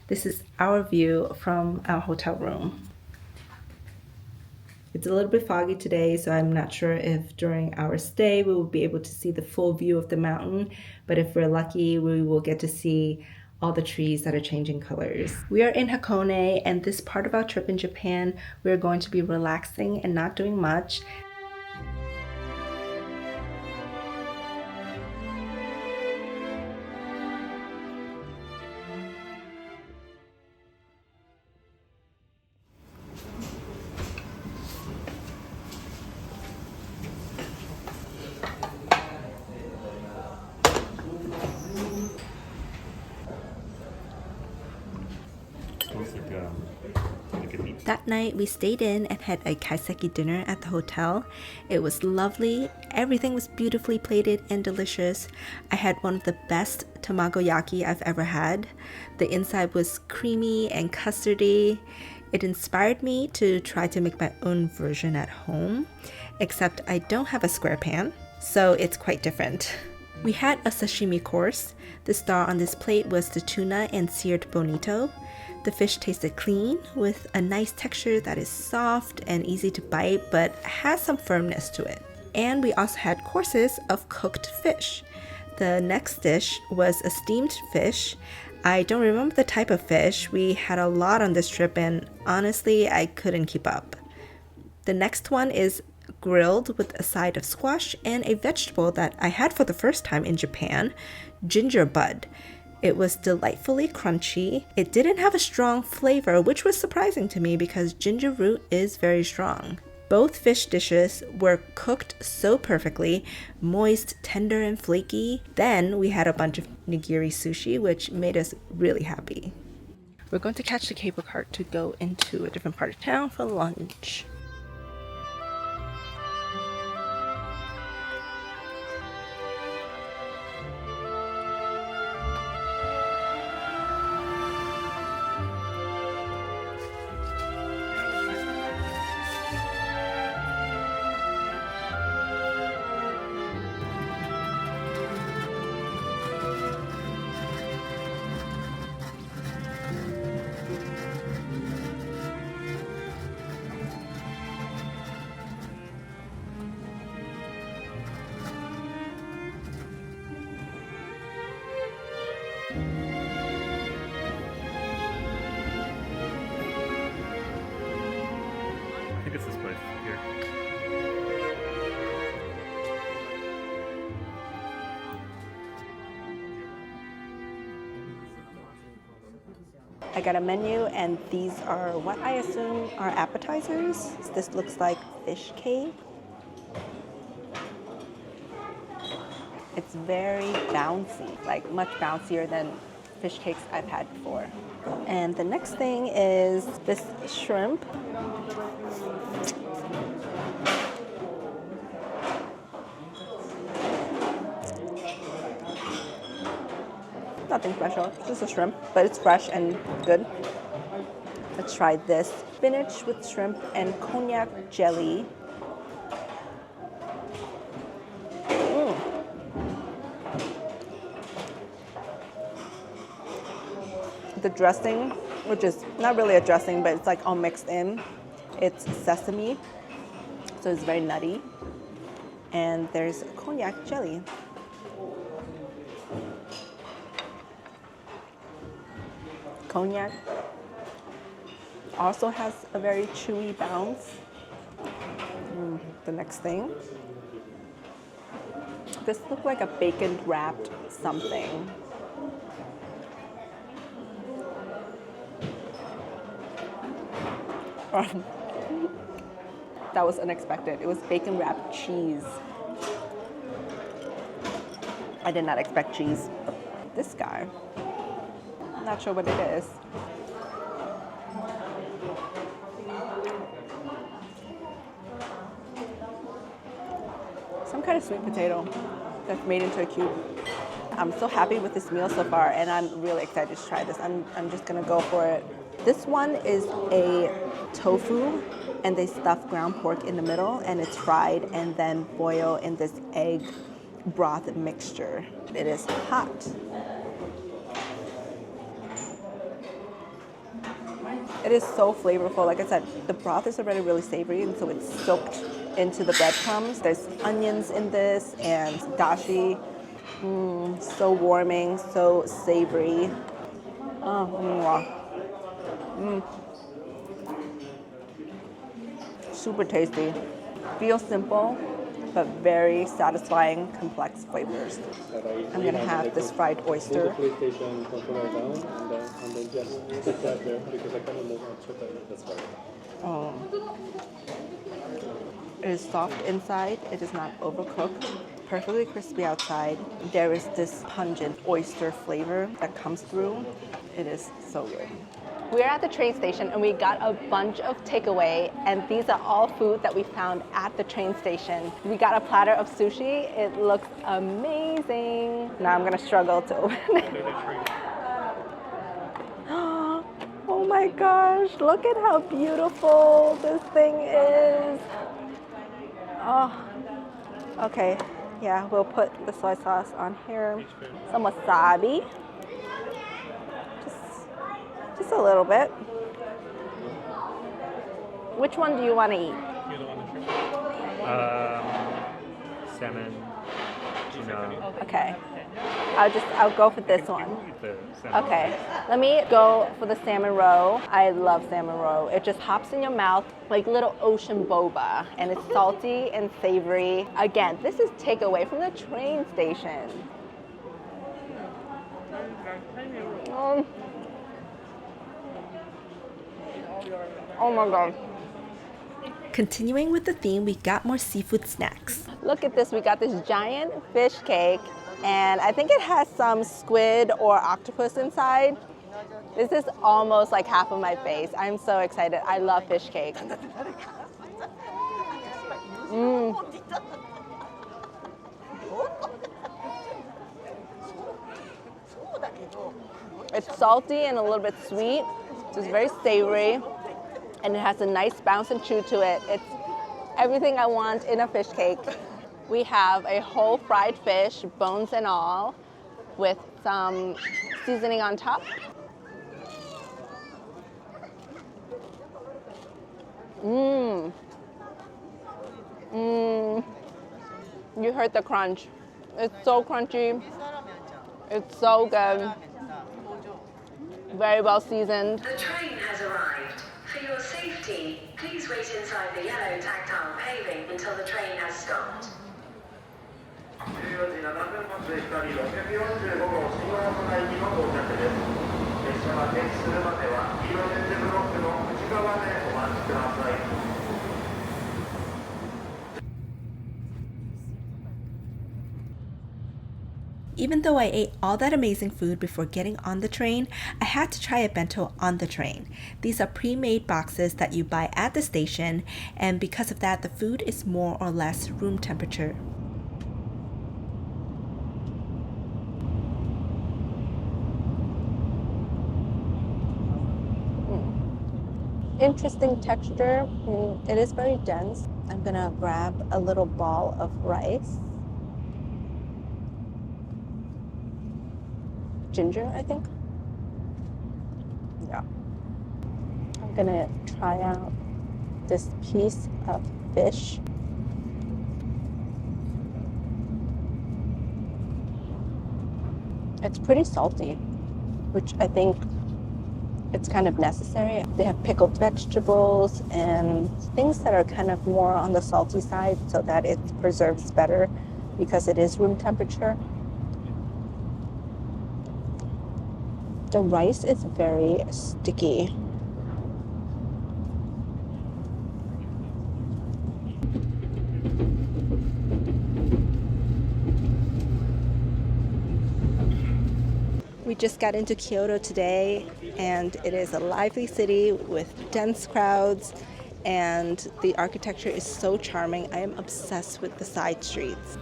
This is our view from our hotel room. It's a little bit foggy today, so I'm not sure if during our stay we will be able to see the full view of the mountain, but if we're lucky, we will get to see all the trees that are changing colors. We are in Hakone, and this part of our trip in Japan, we're going to be relaxing and not doing much. That night, we stayed in and had a kaiseki dinner at the hotel. It was lovely. Everything was beautifully plated and delicious. I had one of the best tamagoyaki I've ever had. The inside was creamy and custardy. It inspired me to try to make my own version at home, except I don't have a square pan, so it's quite different. We had a sashimi course. The star on this plate was the tuna and seared bonito. The fish tasted clean with a nice texture that is soft and easy to bite but has some firmness to it. And we also had courses of cooked fish. The next dish was a steamed fish. I don't remember the type of fish. We had a lot on this trip and honestly I couldn't keep up. The next one is grilled with a side of squash and a vegetable that I had for the first time in Japan, ginger bud. It was delightfully crunchy. It didn't have a strong flavor, which was surprising to me because ginger root is very strong. Both fish dishes were cooked so perfectly, moist, tender, and flaky. Then we had a bunch of nigiri sushi, which made us really happy. We're going to catch the cable car to go into a different part of town for lunch. I think it's this place here. I got a menu and these are what I assume are appetizers. This looks like fish cake. It's very bouncy, like much bouncier than fish cakes I've had before. And the next thing is this shrimp. Nothing special, it's just a shrimp, but it's fresh and good. Let's try this. Spinach with shrimp and cognac jelly. The dressing, which is not really a dressing, but it's like all mixed in. It's sesame, so it's very nutty. And there's cognac jelly. Cognac also has a very chewy bounce. The next thing. This looks like a bacon wrapped something. That was unexpected. It was bacon wrapped cheese. I did not expect cheese. This guy. Not sure what it is. Some kind of sweet potato that's made into a cube. I'm so happy with this meal so far, and I'm really excited to try this. I'm just gonna go for it. This one is a tofu, and they stuff ground pork in the middle, and it's fried and then boil in this egg broth mixture. It is hot. It is so flavorful. Like I said, the broth is already really savory, and so it's soaked into the breadcrumbs. There's onions in this and dashi. So warming, so savory. Super tasty. Feels simple, but very satisfying, complex flavors. I'm gonna have this fried oyster. PlayStation controller down and then just stick that there because I cannot move on top of it. That's why. It is soft inside. It is not overcooked. Perfectly crispy outside. There is this pungent oyster flavor that comes through. It is so good. We're at the train station and we got a bunch of takeaway, and these are all food that we found at the train station. We got a platter of sushi. It looks amazing. Now I'm gonna struggle to open it. Oh my gosh, look at how beautiful this thing is. Oh, okay. Yeah, we'll put the soy sauce on here. Some wasabi. Just a little bit. Which one do you want to eat? You're the one that's salmon. Tuna. Okay. I'll go for this one. The salmon. Okay. Let me go for the salmon roe. I love salmon roe. It just hops in your mouth like little ocean boba, and it's salty and savory. Again, this is takeaway from the train station. Oh my god. Continuing with the theme, we got more seafood snacks. Look at this, we got this giant fish cake, and I think it has some squid or octopus inside. This is almost like half of my face. I'm so excited. I love fish cake. It's salty and a little bit sweet. So it's very savory, and it has a nice bounce and chew to it. It's everything I want in a fish cake. We have a whole fried fish, bones and all, with some seasoning on top. You heard the crunch. It's so crunchy. It's so good. Very well seasoned. The train has arrived. For your safety, please wait inside the yellow tactile paving until the train has stopped. 14時7分発で光645号新大阪駅の到着です。列車が停止するまでは黄色電磁ブロックの内側でお待ちください。Even though I ate all that amazing food before getting on the train, I had to try a bento on the train. These are pre-made boxes that you buy at the station, and because of that, the food is more or less room temperature. Interesting texture. It is very dense. I'm gonna grab a little ball of rice. Ginger, I think. Yeah. I'm gonna try out this piece of fish. It's pretty salty, which I think it's kind of necessary. They have pickled vegetables and things that are kind of more on the salty side so that it preserves better because it is room temperature. The rice is very sticky. We just got into Kyoto today, and it is a lively city with dense crowds, and the architecture is so charming. I am obsessed with the side streets.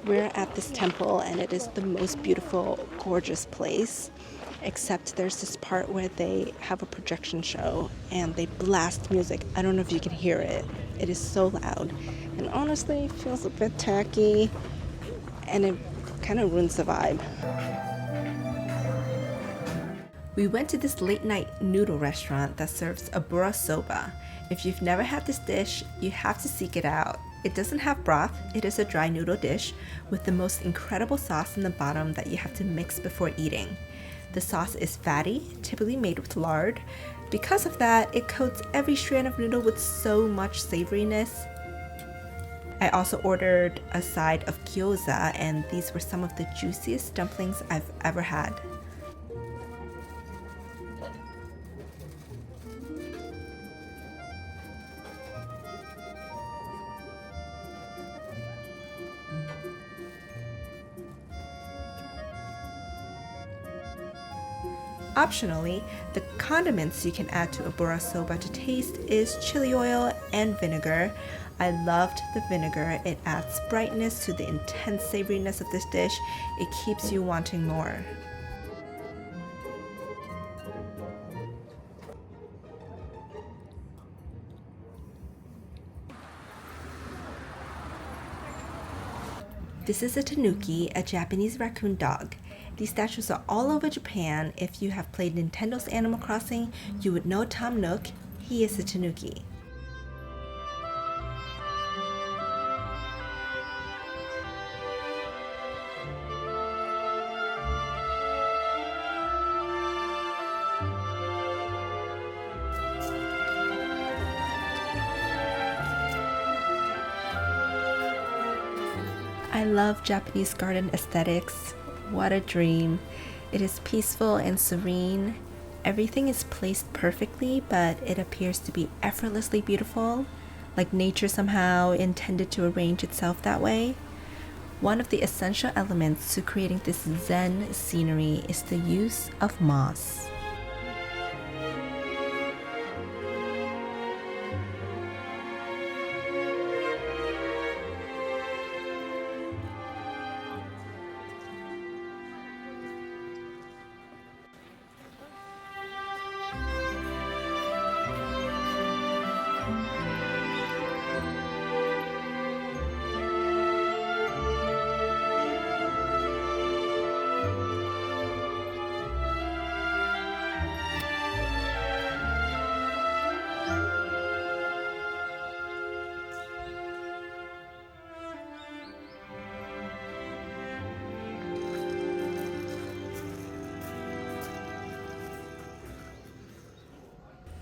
We're at this temple and it is the most beautiful, gorgeous place. Except there's this part where they have a projection show and they blast music. I don't know if you can hear it. It is so loud. And honestly, it feels a bit tacky and it kind of ruins the vibe. We went to this late night noodle restaurant that serves abura soba. If you've never had this dish, you have to seek it out. It doesn't have broth, it is a dry noodle dish with the most incredible sauce in the bottom that you have to mix before eating. The sauce is fatty, typically made with lard. Because of that, it coats every strand of noodle with so much savoriness. I also ordered a side of gyoza, and these were some of the juiciest dumplings I've ever had. Optionally, the condiments you can add to abura soba to taste is chili oil and vinegar. I loved the vinegar. It adds brightness to the intense savoriness of this dish. It keeps you wanting more. This is a tanuki, a Japanese raccoon dog. These statues are all over Japan. If you have played Nintendo's Animal Crossing, you would know Tom Nook. He is a tanuki. I love Japanese garden aesthetics. What a dream. It is peaceful and serene. Everything is placed perfectly, but it appears to be effortlessly beautiful, like nature somehow intended to arrange itself that way. One of the essential elements to creating this Zen scenery is the use of moss.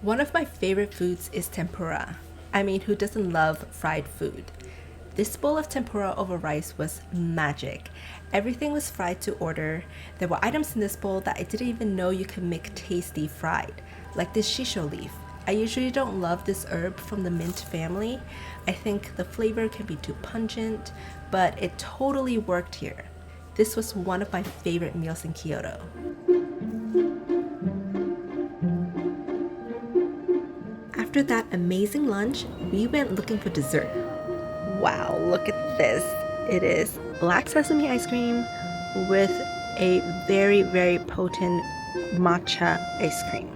One of my favorite foods is tempura. I mean, who doesn't love fried food? This bowl of tempura over rice was magic. Everything was fried to order. There were items in this bowl that I didn't even know you could make tasty fried, like this shisho leaf. I usually don't love this herb from the mint family. I think the flavor can be too pungent, but it totally worked here. This was one of my favorite meals in Kyoto. After that amazing lunch, we went looking for dessert. Wow, look at this. It is black sesame ice cream with a very, very potent matcha ice cream.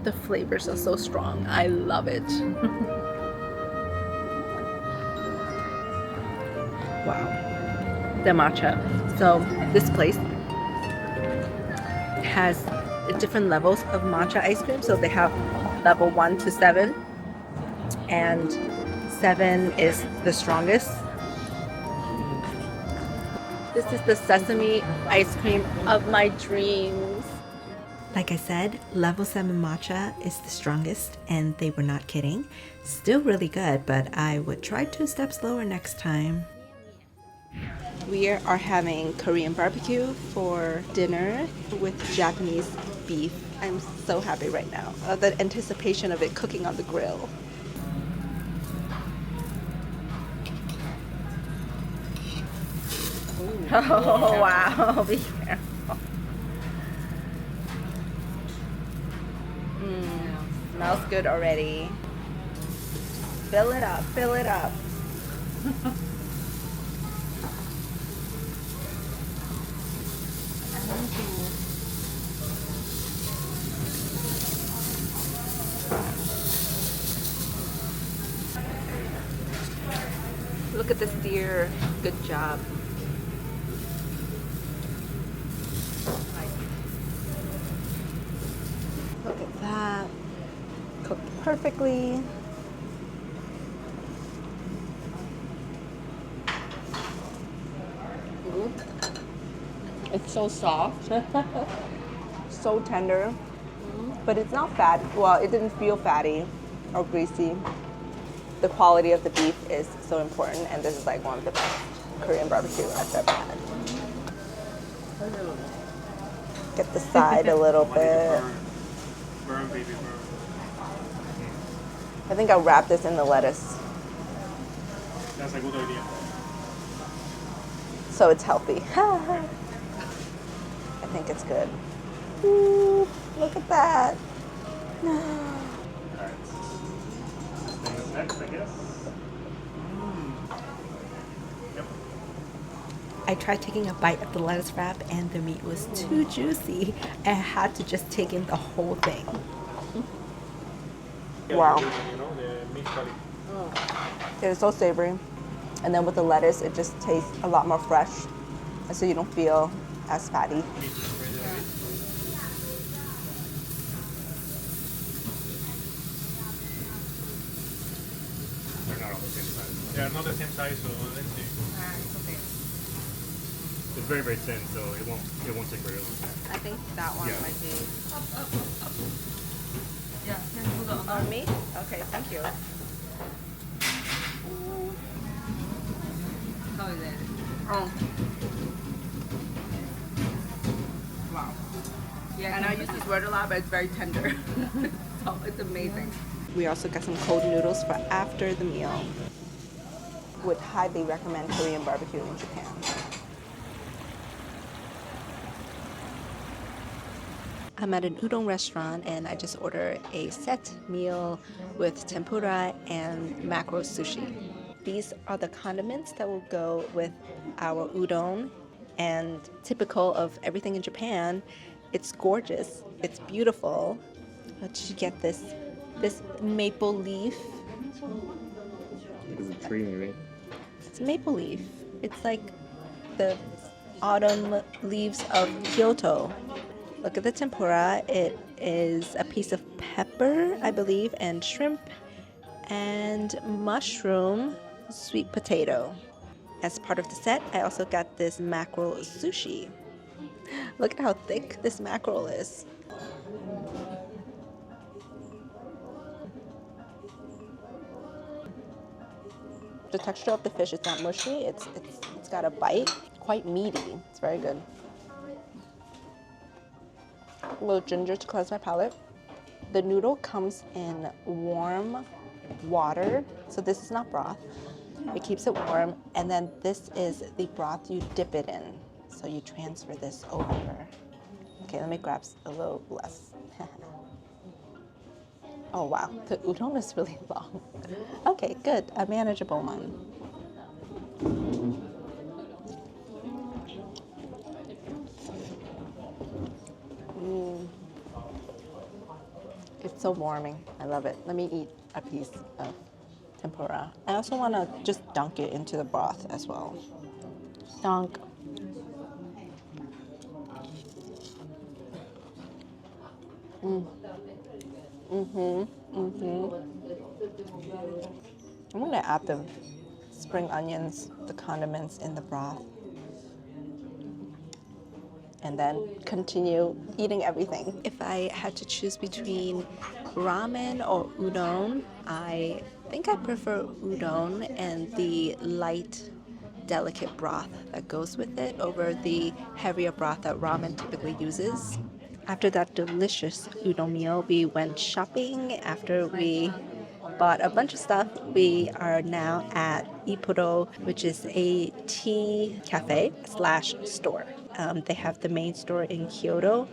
The flavors are so strong. I love it. Wow. The matcha. So this place has different levels of matcha ice cream. So they have level 1 to 7, and 7 is the strongest. This is the sesame ice cream of my dreams. Like I said, level 7 matcha is the strongest, and they were not kidding. Still really good, but I would try 2 steps slower next time. We are having Korean barbecue for dinner with Japanese beef. I'm so happy right now. The anticipation of it cooking on the grill. Oh, wow. Be careful. Smells good already. Fill it up, fill it up. Look at this deer. Good job. Look at that. Cooked perfectly. Ooh. It's so soft. So tender. But it's not fat. Well, it didn't feel fatty or greasy. The quality of the beef is so important, and this is like one of the best Korean barbecue I've ever had. Get the side a little bit. Burn, baby, burn. I think I'll wrap this in the lettuce That's a good idea. so it's healthy. I think it's good. Ooh, look at that. Alright. Things next, I guess. Yep. I tried taking a bite of the lettuce wrap and the meat was too juicy. I had to just take in the whole thing. Wow. You know, the meat curry. It is so savory. And then with the lettuce, it just tastes a lot more fresh. And so you don't feel as fatty. They're not all the same size. They are not the same size, so let's see. It's very, very thin, so it won't take very long. I think that one Yeah. might be. On me? Okay, thank you. Oh. Wow. Yeah, and I use this word a lot, but it's very tender. So it's amazing. We also got some cold noodles for after the meal. Would highly recommend Korean barbecue in Japan. I'm at an udon restaurant and I just ordered a set meal with tempura and macro sushi. These are the condiments that will go with our udon, and typical of everything in Japan, it's gorgeous, it's beautiful. But you get this maple leaf. It's a tree, maybe. It's maple leaf. It's like the autumn leaves of Kyoto. Look at the tempura. It is a piece of pepper, I believe, and shrimp and mushroom, sweet potato. As part of the set, I also got this mackerel sushi. Look at how thick this mackerel is. The texture of the fish is not mushy. It's got a bite, quite meaty. It's very good. A little ginger to cleanse my palate. The noodle comes in warm water, so this is not broth. It keeps it warm, and then this is the broth you dip it in. So you transfer this over. Okay, let me grab a little less. Oh wow, the udon is really long. Okay, good, a manageable one. It's so warming. I love it. Let me eat a piece of tempura. I also want to just dunk it into the broth as well. Dunk. I'm going to add the spring onions, the condiments in the broth. and then continue eating everything. If I had to choose between ramen or udon, I think I prefer udon and the light, delicate broth that goes with it over the heavier broth that ramen typically uses. After that delicious udon meal, we went shopping. After we bought a bunch of stuff, we are now at Ippodo, which is a tea cafe slash store. They have the main store in Kyoto,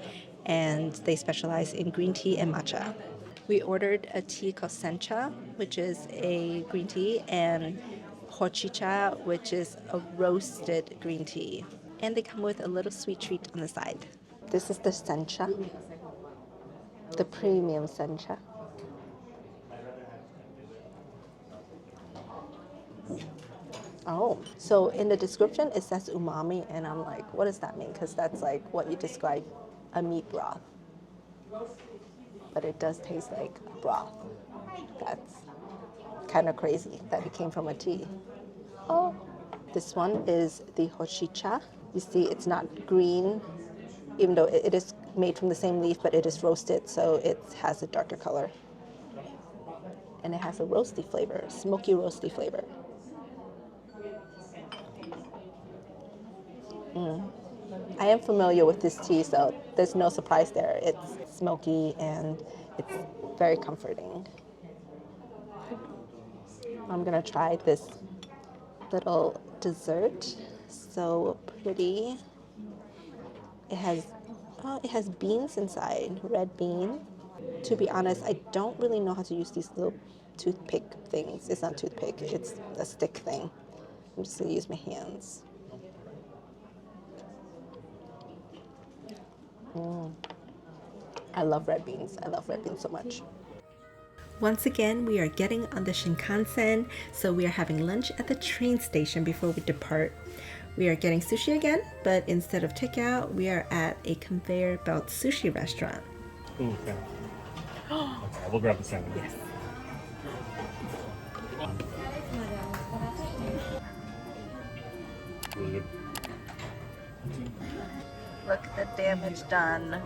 and they specialize in green tea and matcha. We ordered a tea called Sencha, which is a green tea, and hojicha, which is a roasted green tea. And they come with a little sweet treat on the side. This is the Sencha, the premium Sencha. Oh, so in the description it says umami, and I'm like, what does that mean? Because that's like what you describe a meat broth. But it does taste like a broth. That's kind of crazy that it came from a tea. Oh, this one is the hojicha. You see, it's not green, even though it is made from the same leaf, but it is roasted, so it has a darker color. And it has a roasty flavor, smoky roasty flavor. I am familiar with this tea, so there's no surprise there. It's smoky and it's very comforting. I'm gonna try this little dessert. So pretty. It has beans inside, red bean. To be honest, I don't really know how to use these little toothpick things. It's not toothpick, it's a stick thing. I'm just gonna use my hands. I love red beans. I love red beans so much. Once again, we are getting on the Shinkansen, so we are having lunch at the train station before we depart. We are getting sushi again, but instead of takeout, we are at a conveyor belt sushi restaurant. Ooh, okay. Okay, we'll grab the salmon. Yes. Really good. Look at the damage done.